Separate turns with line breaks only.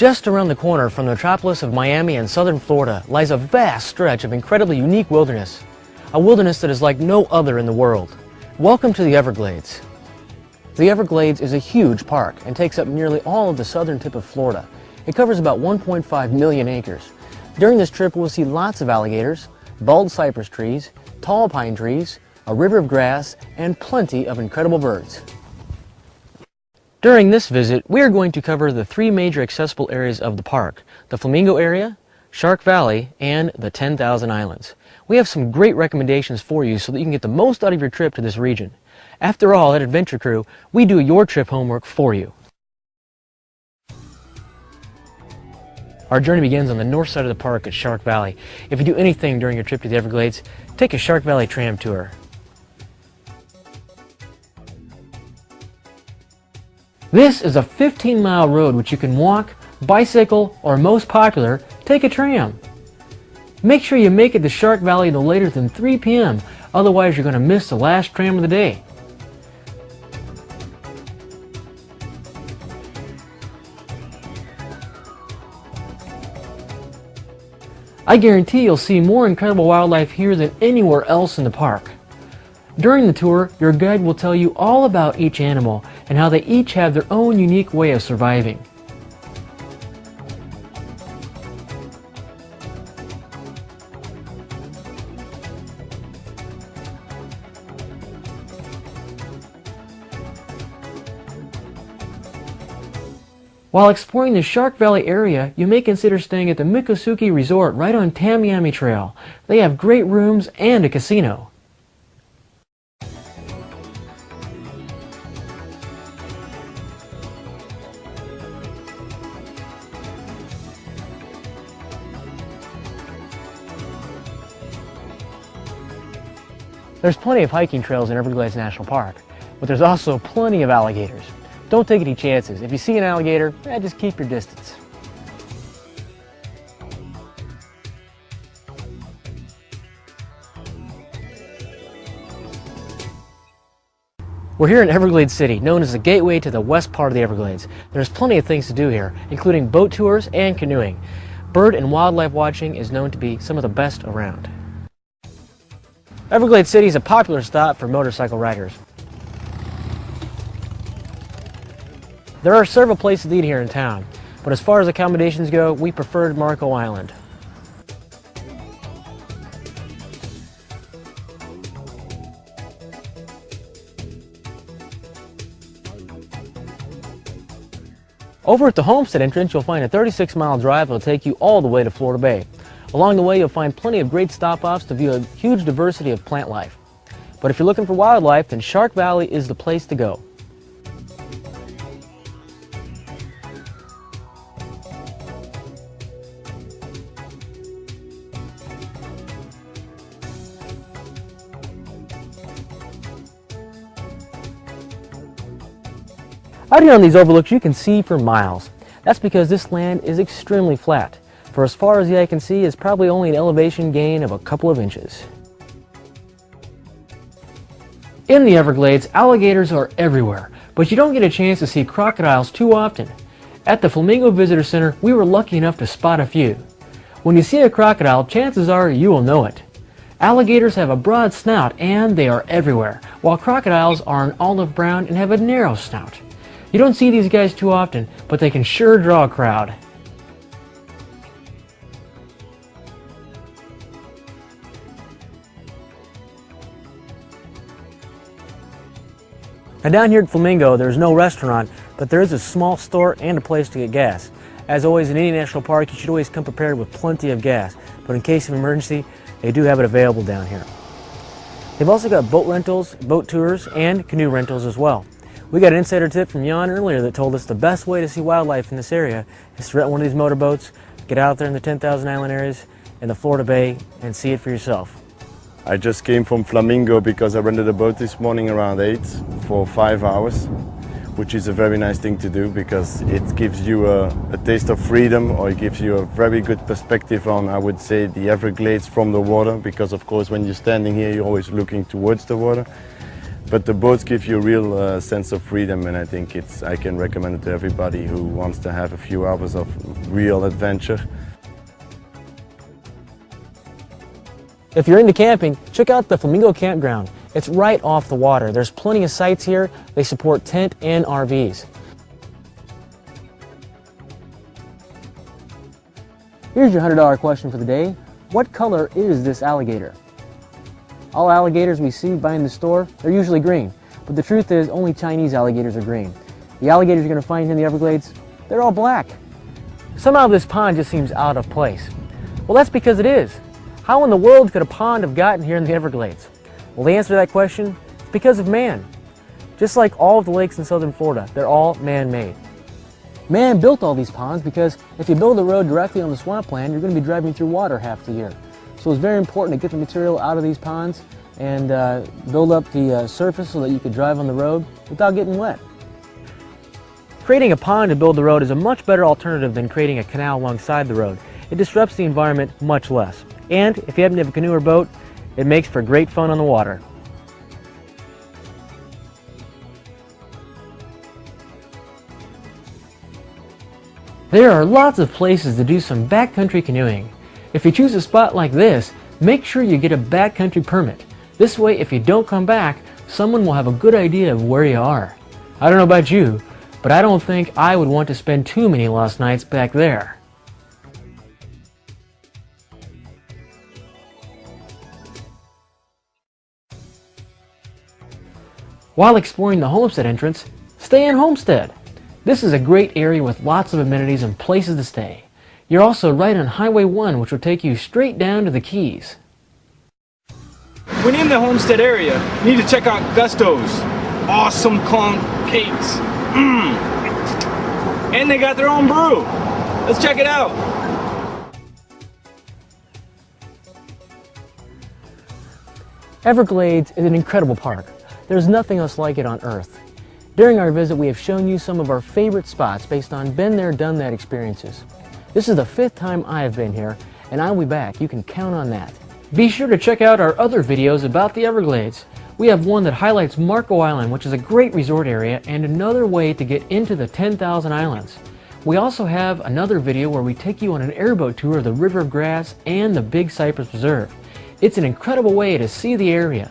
Just around the corner from the metropolis of Miami and southern Florida lies a vast stretch of incredibly unique wilderness, a wilderness that is like no other in the world. Welcome to the Everglades. The Everglades is a huge park and takes up nearly all of the southern tip of Florida. It covers about 1.5 million acres. During this trip we'll see lots of alligators, bald cypress trees, tall pine trees, a river of grass, and plenty of incredible birds. During this visit, we are going to cover the three major accessible areas of the park: the Flamingo area, Shark Valley, and the 10,000 Islands. We have some great recommendations for you so that you can get the most out of your trip to this region. After all, at Adventure Crew, we do your trip homework for you. Our journey begins on the north side of the park at Shark Valley. If you do anything during your trip to the Everglades, take a Shark Valley tram tour. This is a 15-mile road which you can walk, bicycle, or most popular, take a tram. Make sure you make it to Shark Valley no later than 3 p.m. Otherwise you're going to miss the last tram of the day. I guarantee you'll see more incredible wildlife here than anywhere else in the park. During the tour, your guide will tell you all about each animal and how they each have their own unique way of surviving. While exploring the Shark Valley area, you may consider staying at the Miccosukee Resort right on Tamiami Trail. They have great rooms and a casino. There's plenty of hiking trails in Everglades National Park, but there's also plenty of alligators. Don't take any chances. If you see an alligator, just keep your distance. We're here in Everglades City, known as the gateway to the west part of the Everglades. There's plenty of things to do here, including boat tours and canoeing. Bird and wildlife watching is known to be some of the best around. Everglades City is a popular stop for motorcycle riders. There are several places to eat here in town, but as far as accommodations go, we preferred Marco Island. Over at the Homestead entrance, you'll find a 36-mile drive that will take you all the way to Florida Bay. Along the way, you'll find plenty of great stop-offs to view a huge diversity of plant life. But if you're looking for wildlife, then Shark Valley is the place to go. Out here on these overlooks, you can see for miles. That's because this land is extremely flat. For as far as the eye can see is probably only an elevation gain of a couple of inches. In the Everglades, alligators are everywhere, but you don't get a chance to see crocodiles too often. At the Flamingo Visitor Center, we were lucky enough to spot a few. When you see a crocodile, chances are you will know it. Alligators have a broad snout and they are everywhere, while crocodiles are an olive brown and have a narrow snout. You don't see these guys too often, but they can sure draw a crowd. Now down here at Flamingo, there's no restaurant, but there is a small store and a place to get gas. As always, in any national park, you should always come prepared with plenty of gas, but in case of emergency, they do have it available down here. They've also got boat rentals, boat tours, and canoe rentals as well. We got an insider tip from Jan earlier that told us the best way to see wildlife in this area is to rent one of these motorboats, get out there in the 10,000 Island areas, in the Florida Bay, and see it for yourself.
I just came from Flamingo because I rented a boat this morning around 8 for 5 hours, which is a very nice thing to do because it gives you a taste of freedom, or it gives you a very good perspective on, I would say, the Everglades from the water, because of course when you're standing here you're always looking towards the water. But the boats give you a real sense of freedom, and I think I can recommend it to everybody who wants to have a few hours of real adventure.
If you're into camping, check out the Flamingo Campground. It's right off the water. There's plenty of sites here. They support tent and RVs. Here's your $100 question for the day. What color is this alligator? All alligators we see buying the store, they're usually green. But the truth is, only Chinese alligators are green. The alligators you're going to find here in the Everglades, they're all black. Somehow this pond just seems out of place. Well, that's because it is. How in the world could a pond have gotten here in the Everglades? Well, the answer to that question is because of man. Just like all of the lakes in southern Florida, they're all man-made. Man built all these ponds because if you build a road directly on the swampland, you're going to be driving through water half the year. So it's very important to get the material out of these ponds and build up the surface so that you could drive on the road without getting wet. Creating a pond to build the road is a much better alternative than creating a canal alongside the road. It disrupts the environment much less. And if you happen to have a canoe or boat, it makes for great fun on the water. There are lots of places to do some backcountry canoeing. If you choose a spot like this, make sure you get a backcountry permit. This way, if you don't come back, someone will have a good idea of where you are. I don't know about you, but I don't think I would want to spend too many lost nights back there. While exploring the homestead entrance, stay in Homestead. This is a great area with lots of amenities and places to stay. You're also right on Highway 1, which will take you straight down to the Keys.
When in the Homestead area, you need to check out Gusto's awesome corn cakes. And they got their own brew. Let's check it out.
Everglades is an incredible park. There's nothing else like it on Earth. During our visit, we have shown you some of our favorite spots based on been there, done that experiences. This is the 5th time I have been here, and I'll be back. You can count on that. Be sure to check out our other videos about the Everglades. We have one that highlights Marco Island, which is a great resort area and another way to get into the 10,000 islands. We also have another video where we take you on an airboat tour of the River of Grass and the Big Cypress Preserve. It's an incredible way to see the area.